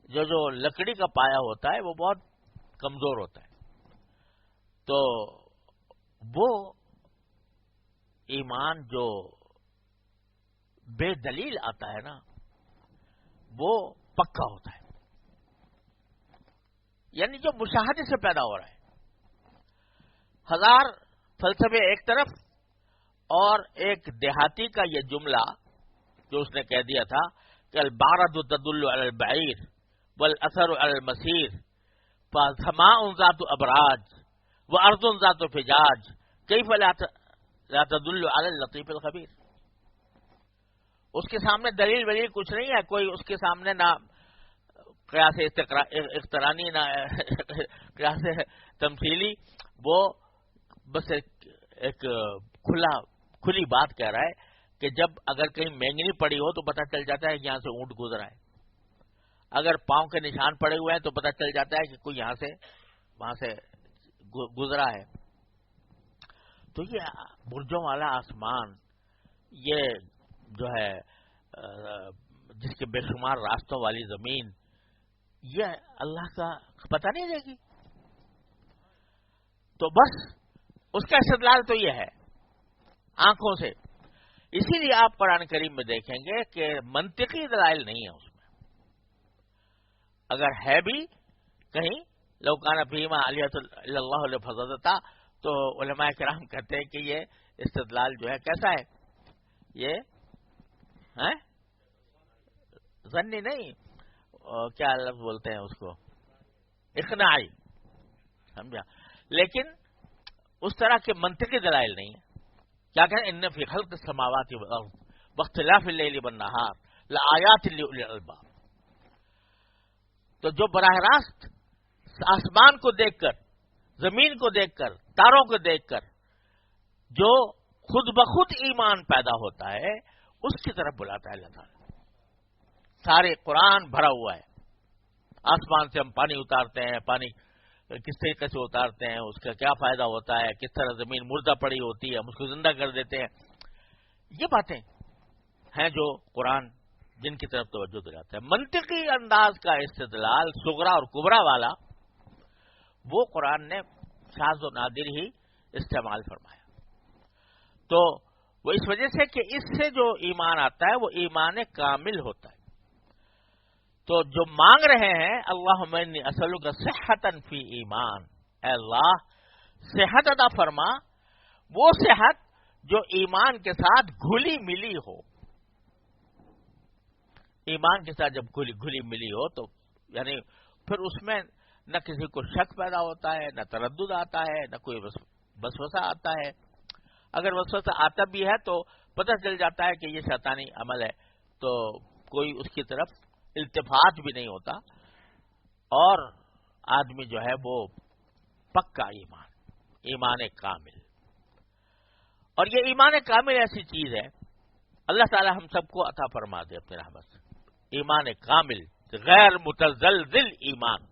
جو لکڑی کا پایا ہوتا ہے وہ بہت کمزور ہوتا ہے. تو وہ ایمان جو بے دلیل آتا ہے نا، وہ پکا ہوتا ہے، یعنی جو مشاہدے سے پیدا ہو رہا ہے. ہزار فلسفے ایک طرف، اور ایک دیہاتی کا یہ جملہ جو اس نے کہہ دیا تھا کہ البارد تدل علی البعیر والاثر علی المسیر فسماء ذات ابراج وارض ذات فجاج کیف لا تدل علی اللطیف الخبیر. اس کے سامنے دلیل ولیل کچھ نہیں ہے، کوئی اس کے سامنے نہ قیاس اقترانی نہ قیاس تمثیلی. وہ بس ایک کھلی بات کہہ رہا ہے کہ جب اگر کہیں مینگنی پڑی ہو تو پتہ چل جاتا ہے کہ یہاں سے اونٹ گزرا ہے، اگر پاؤں کے نشان پڑے ہوئے ہیں تو پتہ چل جاتا ہے کہ کوئی یہاں سے وہاں سے گزرا ہے. تو یہ برجوں والا آسمان، یہ جو ہے جس کے بے شمار راستوں والی زمین، یہ اللہ کا پتہ نہیں دے گی. تو بس اس کا استدلال تو یہ ہے آنکھوں سے. اسی لیے آپ قرآن کریم میں دیکھیں گے کہ منطقی دلائل نہیں ہے اس میں. اگر ہے بھی کہیں لو کان فیہما آلیۃ الا اللہ لفسدتا، تو علماء کرام کہتے ہیں کہ یہ استدلال جو ہے کیسا ہے، یہ ظنی نہیں، کیا لفظ بولتے ہیں اس کو، اقناعی، سمجھا. لیکن اس طرح کے منطقی دلائل نہیں ہے. کیا کہیں ان فی خلق السماوات والارض واختلاف اللیل والنہار لآیات لأولی الالباب. تو جو براہ راست آسمان کو دیکھ کر، زمین کو دیکھ کر، تاروں کو دیکھ کر جو خود بخود ایمان پیدا ہوتا ہے، اس کی طرف بلاتا ہے اللہ تعالیٰ. سارے قرآن بھرا ہوا ہے. آسمان سے ہم پانی اتارتے ہیں، پانی کس طریقے سے اتارتے ہیں، اس کا کیا فائدہ ہوتا ہے، کس طرح زمین مردہ پڑی ہوتی ہے ہم اس کو زندہ کر دیتے ہیں. یہ باتیں ہیں جو قرآن جن کی طرف توجہ دلاتا ہے. منطقی انداز کا استدلال صغرا اور کبرا والا، وہ قرآن نے شاذ و نادر ہی استعمال فرمایا. تو وہ اس وجہ سے کہ اس سے جو ایمان آتا ہے وہ ایمان کامل ہوتا ہے. تو جو مانگ رہے ہیں اللہم انی اسألک صحتا فی ایمان، اے اللہ صحت عطا فرما، وہ صحت جو ایمان کے ساتھ گھلی ملی ہو. ایمان کے ساتھ جب گھلی ملی ہو تو یعنی پھر اس میں نہ کسی کو شک پیدا ہوتا ہے، نہ تردد آتا ہے، نہ کوئی وسوسہ آتا ہے. اگر وسوسہ آتا بھی ہے تو پتہ چل جاتا ہے کہ یہ شیطانی عمل ہے، تو کوئی اس کی طرف التفات بھی نہیں ہوتا، اور آدمی جو ہے وہ پکا ایمان کامل. اور یہ ایمان کامل ایسی چیز ہے، اللہ تعالی ہم سب کو عطا فرما دے اپنے رحمت سے. ایمان کامل، غیر متزلزل ایمان،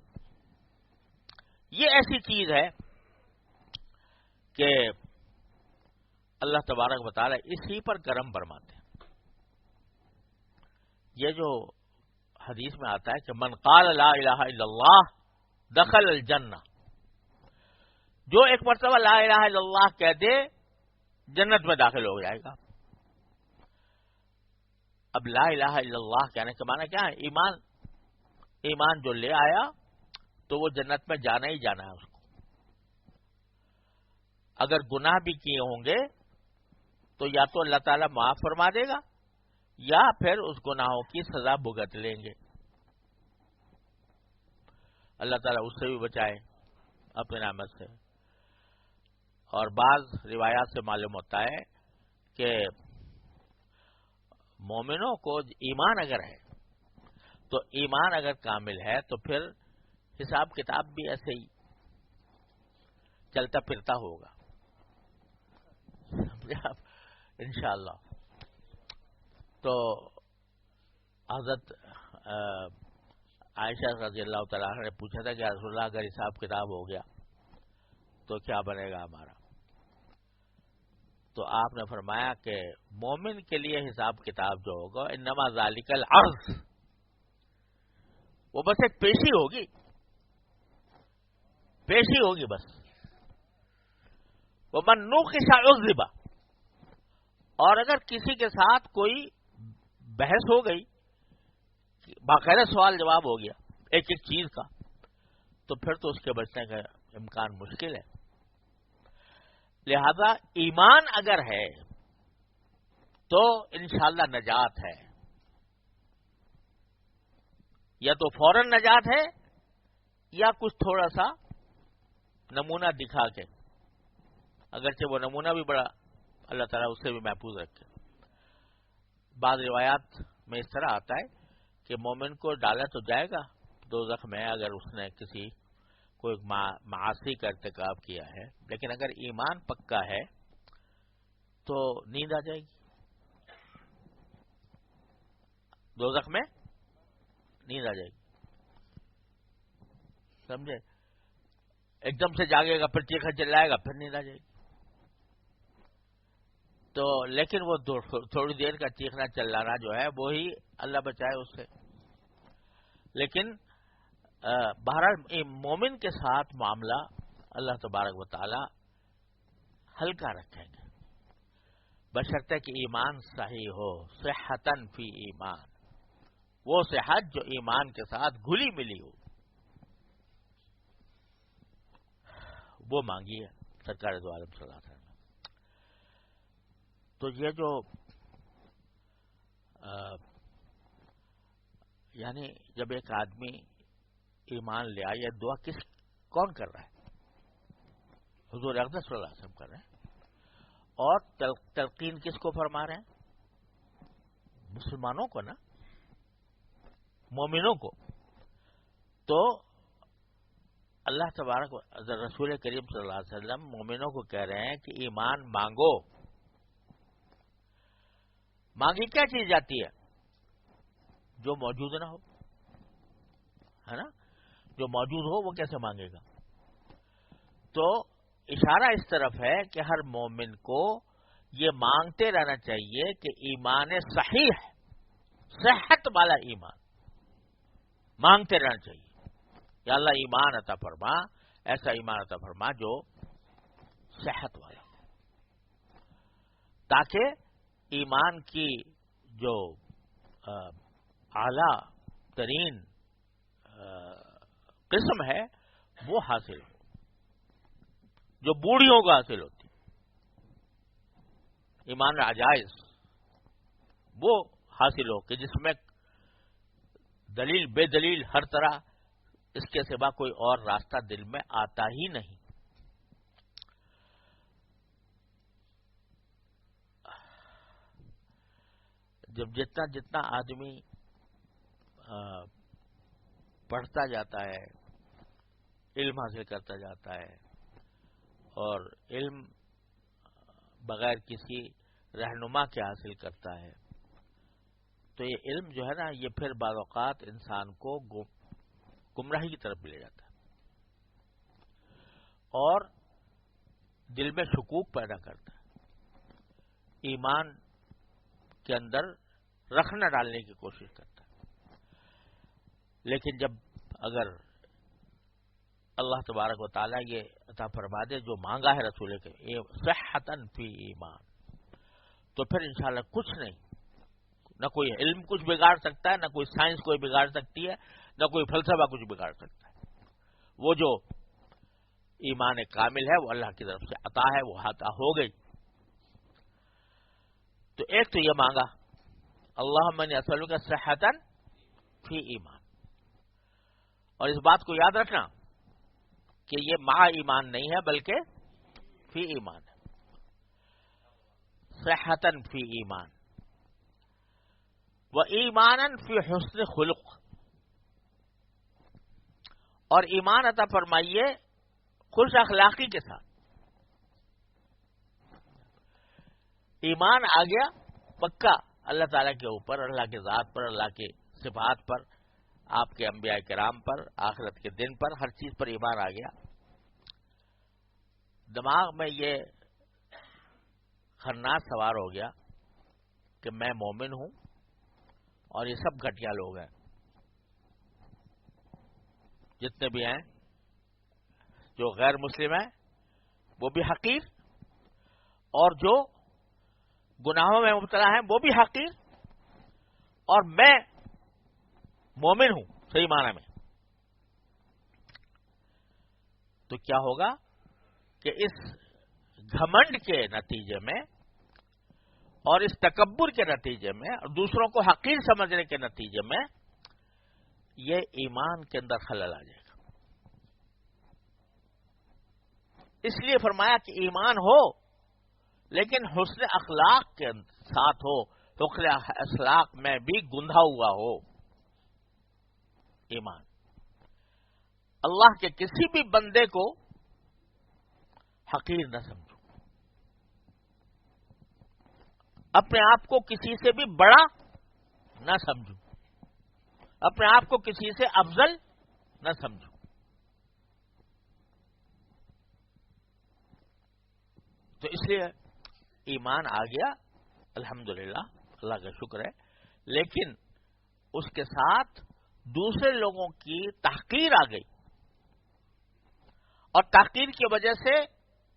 یہ ایسی چیز ہے کہ اللہ تبارک و تعالی اسی پر کرم فرماتے ہیں. یہ جو حدیث میں آتا ہے کہ من قال لا الہ الا اللہ دخل الجنہ، جو ایک مرتبہ لا الہ الا اللہ کہہ دے جنت میں داخل ہو جائے گا. اب لا الہ الا اللہ کہنے کا معنی کیا ہے؟ ایمان جو لے آیا تو وہ جنت میں جانا ہی جانا ہے اس کو. اگر گناہ بھی کیے ہوں گے تو یا تو اللہ تعالیٰ معاف فرما دے گا یا پھر اس گناہوں کی سزا بھگت لیں گے. اللہ تعالیٰ اس سے بھی بچائے اپنے رحمت سے. اور بعض روایات سے معلوم ہوتا ہے کہ مومنوں کو ایمان اگر ہے تو ایمان اگر کامل ہے تو پھر حساب کتاب بھی ایسے ہی چلتا پھرتا ہوگا انشاءاللہ. تو حضرت عائشہ رضی اللہ تعالیٰ عنہ نے پوچھا تھا کہ رسول اللہ اگر حساب کتاب ہو گیا تو کیا بنے گا ہمارا؟ تو آپ نے فرمایا کہ مومن کے لیے حساب کتاب جو ہوگا انما ذالک العرض، وہ بس ایک پیشی ہوگی بس. ومن نوقش عذب، اور اگر کسی کے ساتھ کوئی بحث ہو گئی، باقاعدہ سوال جواب ہو گیا ایک ایک چیز کا، تو پھر تو اس کے بچنے کا امکان مشکل ہے. لہذا ایمان اگر ہے تو انشاءاللہ نجات ہے، یا تو فوراً نجات ہے یا کچھ تھوڑا سا نمونہ دکھا کے، اگرچہ وہ نمونہ بھی بڑا اللہ تعالیٰ اس سے بھی محفوظ رکھے. بعض روایات میں اس طرح آتا ہے کہ مومن کو ڈالا تو جائے گا دوزخ میں اگر اس نے کوئی معاصی کا ارتکاب کیا ہے، لیکن اگر ایمان پکا ہے تو نیند آ جائے گی دوزخ میں، نیند آ جائے گی. سمجھے؟ ایک دم سے جاگے گا، پھر چیخا چلائے گا، پھر نیند آ جائے گی. تو لیکن وہ تھوڑی دیر کا چیخنا چلانا جو ہے وہی اللہ بچائے اس سے. لیکن بہرحال مومن کے ساتھ معاملہ اللہ تبارک و تعالی ہلکا رکھیں گے بشرطے کہ ایمان صحیح ہو. صحتن فی ایمان، وہ صحت جو ایمان کے ساتھ گھلی ملی ہو وہ مانگی ہے سرکار دو عالم صلی اللہ علیہ وسلم. تو یہ جو یعنی جب ایک آدمی ایمان لے آئے، یہ دعا کون کر رہا ہے؟ حضور اقدس صلی اللہ علیہ وسلم کر رہے ہیں. اور تلقین کس کو فرما رہے ہیں؟ مسلمانوں کو نا، مومنوں کو. تو اللہ تبارک رسول کریم صلی اللہ علیہ وسلم مومنوں کو کہہ رہے ہیں کہ ایمان مانگو. مانگی کیا چیز جاتی ہے؟ جو موجود نہ ہو، ہے نا؟ جو موجود ہو وہ کیسے مانگے گا؟ تو اشارہ اس طرف ہے کہ ہر مومن کو یہ مانگتے رہنا چاہیے کہ ایمان صحیح ہے، صحت والا ایمان مانگتے رہنا چاہیے. یا اللہ ایمان عطا فرما، ایسا ایمان عطا فرما جو صحت والا، تاکہ ایمان کی جو اعلی ترین قسم ہے وہ حاصل ہو، جو بوڑھیوں کو حاصل ہوتی، ایمان عجائز وہ حاصل ہو کہ جس میں دلیل بے دلیل ہر طرح اس کے سوا کوئی اور راستہ دل میں آتا ہی نہیں. جب جتنا آدمی پڑھتا جاتا ہے، علم حاصل کرتا جاتا ہے، اور علم بغیر کسی رہنما کے حاصل کرتا ہے، تو یہ علم جو ہے نا، یہ پھر بعض اوقات انسان کو گمراہی کی طرف لے جاتا ہے اور دل میں شکوک پیدا کرتا ہے، ایمان کے اندر رکھنا ڈالنے کی کوشش کرتا ہے. لیکن جب اگر اللہ تبارک و تعالیٰ یہ عطا فرما دے جو مانگا ہے رسول کے صحتن فی ایمان، تو پھر انشاءاللہ کچھ نہیں، نہ کوئی علم کچھ بگاڑ سکتا ہے، نہ کوئی سائنس کوئی بگاڑ سکتی ہے، نہ کوئی فلسفہ کچھ بگاڑ سکتا ہے. وہ جو ایمان کامل ہے وہ اللہ کی طرف سے عطا ہے، وہ عطا ہو گئی. تو ایک تو یہ مانگا اللہم انی اسألک صحتن فی ایمان، اور اس بات کو یاد رکھنا کہ یہ مع ایمان نہیں ہے بلکہ فی ایمان ہے. صحتن فی ایمان و ایمانن فی حسن خلق، اور ایمان عطا فرمائیے خوش اخلاقی کے ساتھ. ایمان آ گیا پکا اللہ تعالیٰ کے اوپر، اللہ کے ذات پر، اللہ کے صفات پر، آپ کے انبیاء کرام پر، آخرت کے دن پر، ہر چیز پر ایمان آ گیا. دماغ میں یہ خناس سوار ہو گیا کہ میں مومن ہوں اور یہ سب گھٹیا لوگ ہیں، جتنے بھی ہیں جو غیر مسلم ہیں وہ بھی حقیر، اور جو گناہوں میں مبتلا ہیں وہ بھی حقیر، اور میں مومن ہوں صحیح معنی میں. تو کیا ہوگا کہ اس گھمنڈ کے نتیجے میں اور اس تکبر کے نتیجے میں اور دوسروں کو حقیر سمجھنے کے نتیجے میں یہ ایمان کے اندر خلل آ جائے گا. اس لیے فرمایا کہ ایمان ہو لیکن حسن اخلاق کے ساتھ ہو، حسن اخلاق میں بھی گندھا ہوا ہو. ایمان اللہ کے کسی بھی بندے کو حقیر نہ سمجھو، اپنے آپ کو کسی سے بھی بڑا نہ سمجھو، اپنے آپ کو کسی سے افضل نہ سمجھو. تو اس لیے ایمان آ گیا الحمدللہ، اللہ کا شکر ہے، لیکن اس کے ساتھ دوسرے لوگوں کی تحقیر آ گئی، اور تحقیر کی وجہ سے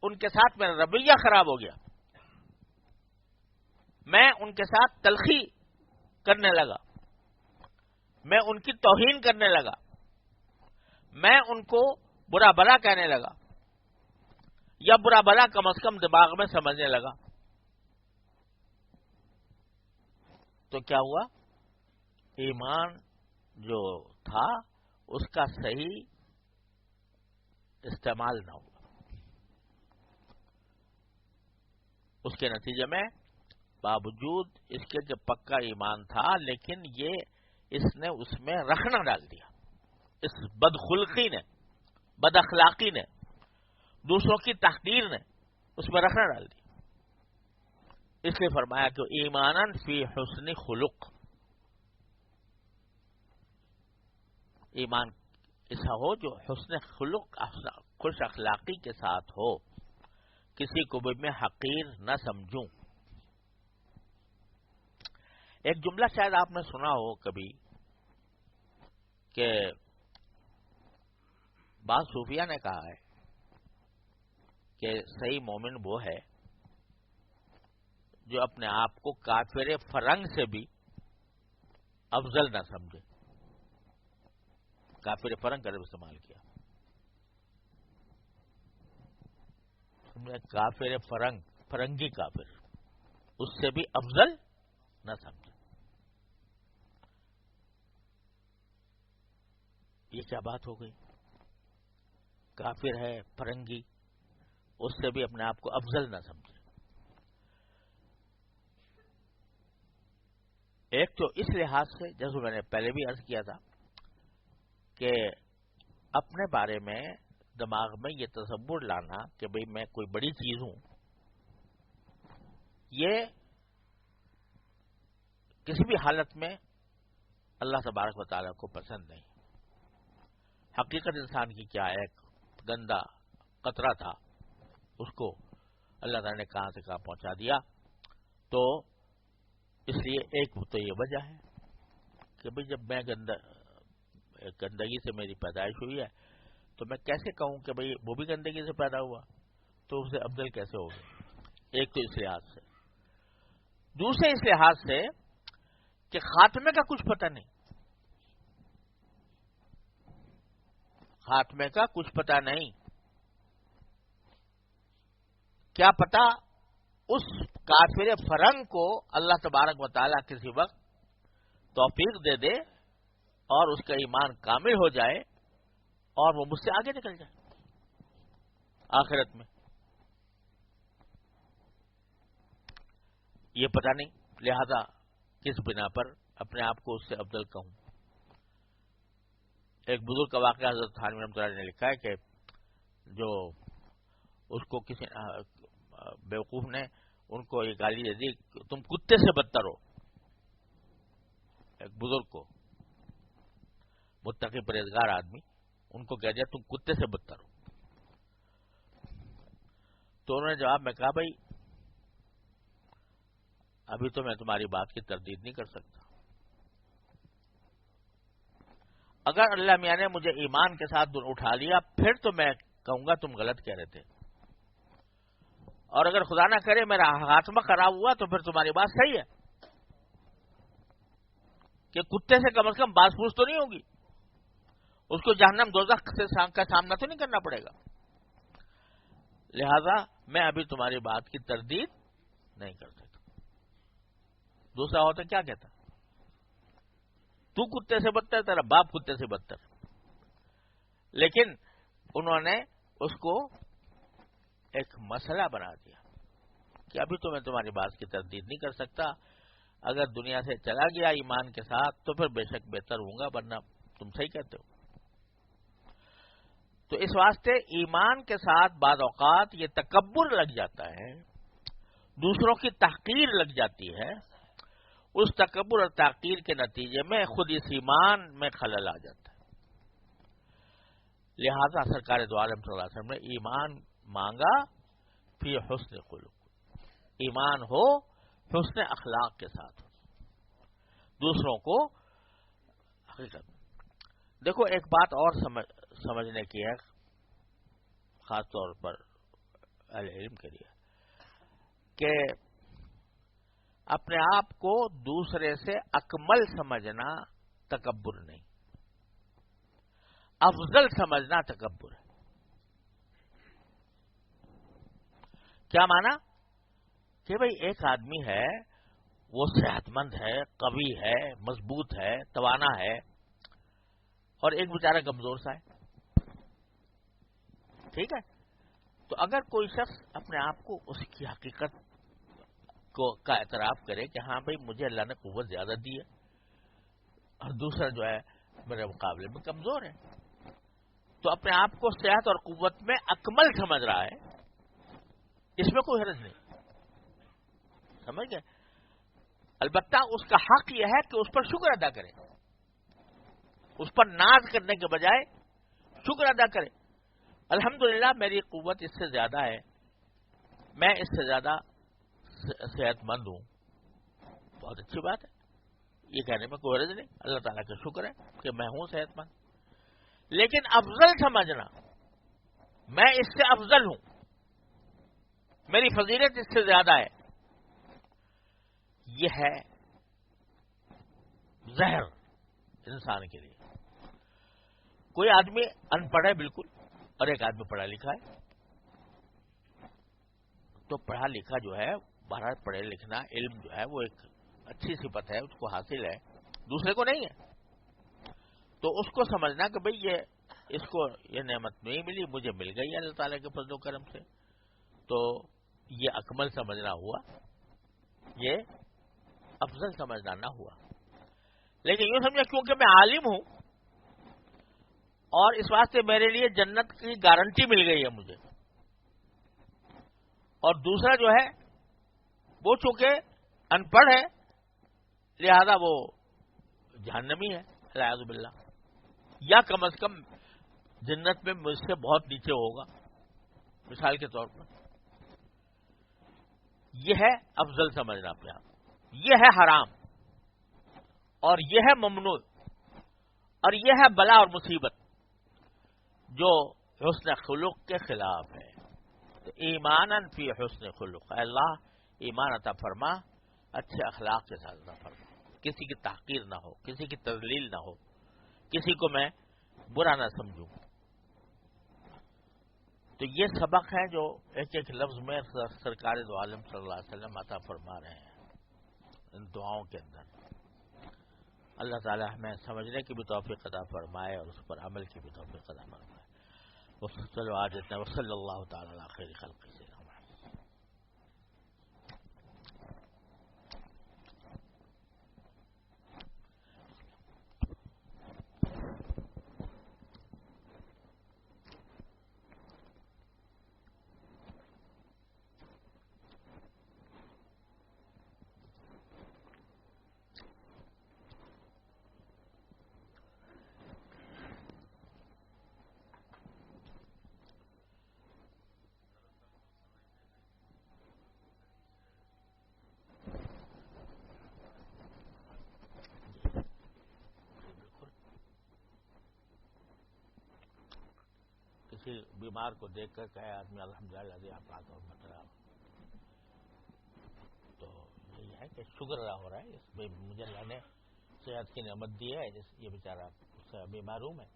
ان کے ساتھ میرا رویہ خراب ہو گیا. میں ان کے ساتھ تلخی کرنے لگا، میں ان کی توہین کرنے لگا، میں ان کو برا بھلا کہنے لگا، یا برا بھلا کم از کم دماغ میں سمجھنے لگا. تو کیا ہوا؟ ایمان جو تھا اس کا صحیح استعمال نہ ہوا. اس کے نتیجے میں باوجود اس کے کہ پکا ایمان تھا، لیکن اس نے اس میں رخنا ڈال دیا، اس بدخلقی نے، بد اخلاقی نے، دوسروں کی تحقیر نے اس میں رخنا ڈال دیا. اس لیے فرمایا کہ ایمانن فی حسن خلق، ایمان ایسا ہو جو حسن خلق، خوش اخلاقی کے ساتھ ہو، کسی کو بھی میں حقیر نہ سمجھوں. ایک جملہ شاید آپ نے سنا ہو کبھی کہ بعض صوفیہ نے کہا ہے کہ صحیح مومن وہ ہے جو اپنے آپ کو کافر فرنگ سے بھی افضل نہ سمجھے. کافر فرنگ کا لفظ استعمال کیا، کافر فرنگ، فرنگی کافر، اس سے بھی افضل نہ سمجھے. یہ کیا بات ہو گئی؟ کافر ہے، فرنگی، اس سے بھی اپنے آپ کو افضل نہ سمجھے۔ ایک تو اس لحاظ سے، جیسے میں نے پہلے بھی عرض کیا تھا، کہ اپنے بارے میں دماغ میں یہ تصور لانا کہ بھئی میں کوئی بڑی چیز ہوں، یہ کسی بھی حالت میں اللہ تبارک و تعالیٰ کو پسند نہیں۔ حقیقت انسان کی کیا، ایک گندا قطرہ تھا، اس کو اللہ تعالیٰ نے کہاں سے کہاں پہنچا دیا۔ تو اس لیے ایک تو یہ وجہ ہے کہ بھئی جب میں گندگی سے میری پیدائش ہوئی ہے تو میں کیسے کہوں کہ بھئی وہ بھی گندگی سے پیدا ہوا تو اسے افضل کیسے ہوگا؟ ایک تو اس لحاظ سے۔ دوسرے اس لحاظ سے کہ خاتمے کا کچھ پتہ نہیں، خاتمے کا کچھ پتہ نہیں، کیا پتہ اس کافر فرنگ کو اللہ تبارک و تعالیٰ کسی وقت توفیق دے دے اور اس کا ایمان کامل ہو جائے اور وہ مجھ سے آگے نکل جائے آخرت میں، یہ پتہ نہیں، لہذا کس بنا پر اپنے آپ کو اس سے افضل کہوں۔ ایک بزرگ کا واقعہ حضرت تھانوی رحمۃ اللہ نے لکھا ہے کہ جو اس کو کسی بیوقوف نے ان کو یہ گالی دے دی کہ تم کتے سے بدتر ہو، ایک بزرگ کو، متقی پرہیزگار آدمی، ان کو کہہ دیا تم کتے سے بدتر ہو۔ تو انہوں نے جواب میں کہا بھائی ابھی تو میں تمہاری بات کی تردید نہیں کر سکتا، اگر اللہ میاں نے مجھے ایمان کے ساتھ اٹھا لیا پھر تو میں کہوں گا تم غلط کہہ رہے تھے، اور اگر خدا نہ کرے میرا خاتمہ خراب ہوا تو پھر تمہاری بات صحیح ہے کہ کتے سے کم از کم باز پوچھ تو نہیں ہوگی، اس کو جہنم دوزخ سے کا سامنا تو نہیں کرنا پڑے گا، لہذا میں ابھی تمہاری بات کی تردید نہیں کر سکتا۔ دوسرا ہوتا کیا کہتا، تو کتے سے بدتر، تیرا باپ کتے سے بدتر، لیکن انہوں نے اس کو ایک مسئلہ بنا دیا کہ ابھی تو میں تمہاری بات کی تردید نہیں کر سکتا، اگر دنیا سے چلا گیا ایمان کے ساتھ تو پھر بے شک بہتر ہوں گا، ورنہ تم صحیح کہتے ہو۔ تو اس واسطے ایمان کے ساتھ بعض اوقات یہ تکبر لگ جاتا ہے، دوسروں کی تحقیر لگ جاتی ہے، اس تکبر اور تحقیر کے نتیجے میں خود اس ایمان میں خلل آ جاتا ہے۔ لہذا سرکار دو عالم صلی اللہ علیہ وسلم نے ایمان مانگا فی حسن خلق، ایمان ہو حسن اخلاق کے ساتھ، دوسروں کو حقیقت۔ دیکھو ایک بات اور سمجھنے کی ہے، خاص طور پر اہل علم کے لیے، کہ اپنے آپ کو دوسرے سے اکمل سمجھنا تکبر نہیں، افضل سمجھنا تکبر ہے۔ کیا مانا کہ بھئی ایک آدمی ہے، وہ صحت مند ہے، قوی ہے، مضبوط ہے، توانا ہے، اور ایک بیچارہ کمزور سا ہے، ٹھیک ہے؟ تو اگر کوئی شخص اپنے آپ کو اس کی حقیقت کا اعتراف کرے کہ ہاں بھئی مجھے اللہ نے قوت زیادہ دی ہے اور دوسرا جو ہے میرے مقابلے میں کمزور ہے، تو اپنے آپ کو صحت اور قوت میں اکمل سمجھ رہا ہے، اس میں کوئی حرج نہیں، سمجھ گئے؟ البتہ اس کا حق یہ ہے کہ اس پر شکر ادا کرے، اس پر ناز کرنے کے بجائے شکر ادا کرے، الحمدللہ میری قوت اس سے زیادہ ہے، میں اس سے زیادہ صحت مند ہوں، بہت اچھی بات ہے، یہ کہنے میں کوئی حرج نہیں، اللہ تعالیٰ کا شکر ہے کہ میں ہوں صحت مند۔ لیکن افضل سمجھنا، میں اس سے افضل ہوں، میری فضیلت اس سے زیادہ ہے، یہ ہے زہر انسان کے لیے۔ کوئی آدمی ان پڑھ ہے بالکل اور ایک آدمی پڑھا لکھا ہے، تو پڑھا لکھا جو ہے، بہرحال پڑھے لکھنا علم جو ہے وہ ایک اچھی صفت ہے، اس کو حاصل ہے، دوسرے کو نہیں ہے۔ تو اس کو سمجھنا کہ بھئی اس کو یہ نعمت نہیں ملی، مجھے مل گئی اللہ تعالیٰ کے فضل و کرم سے، تو یہ اکمل سمجھنا ہوا، یہ افضل سمجھنا نہ ہوا۔ لیکن یوں سمجھا کیونکہ میں عالم ہوں اور اس واسطے میرے لیے جنت کی گارنٹی مل گئی ہے مجھے، اور دوسرا جو ہے وہ چونکہ ان پڑھ ہے لہذا وہ جہنمی ہے العیاذ باللہ، یا کم از کم جنت میں مجھ سے بہت نیچے ہوگا، مثال کے طور پر۔ یہ ہے افضل سمجھنا اپنے آپ، یہ ہے حرام اور یہ ہے ممنوع، اور یہ ہے بلا اور مصیبت جو حسن خلق کے خلاف ہے۔ تو ایماناً فی حسن خلق، اے اللہ ایمان عطا فرما، اچھے اخلاق کے ساتھ عطا فرما، کسی کی تحقیر نہ ہو، کسی کی تذلیل نہ ہو، کسی کو میں برا نہ سمجھوں۔ تو یہ سبق ہے جو ایک ایک لفظ میں سرکار دو عالم صلی اللہ علیہ وسلم عطا فرما رہے ہیں ان دعاؤں کے اندر۔ اللہ تعالی ہمیں سمجھنے کی بھی توفیق عطا فرمائے اور اس پر عمل کی بھی توفیق عطا فرمائے۔ چلو آج اتنا، وصلی اللہ تعالی علی خیر خلق سے۔ کسی بیمار کو دیکھ کر کہے آدمی الحمدللہ آپ آتا ہوں مطلب، تو یہی ہے کہ شکر ادا ہو رہا ہے اس میں مجھے اللہ نے صحت کی نعمت دی ہے، یہ بیچارہ بیمار ہوں میں،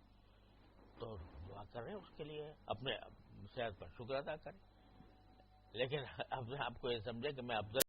تو دعا کر رہے ہیں اس کے لیے، اپنے صحت پر شکر ادا کریں، لیکن اب آپ کو یہ سمجھے کہ میں افضل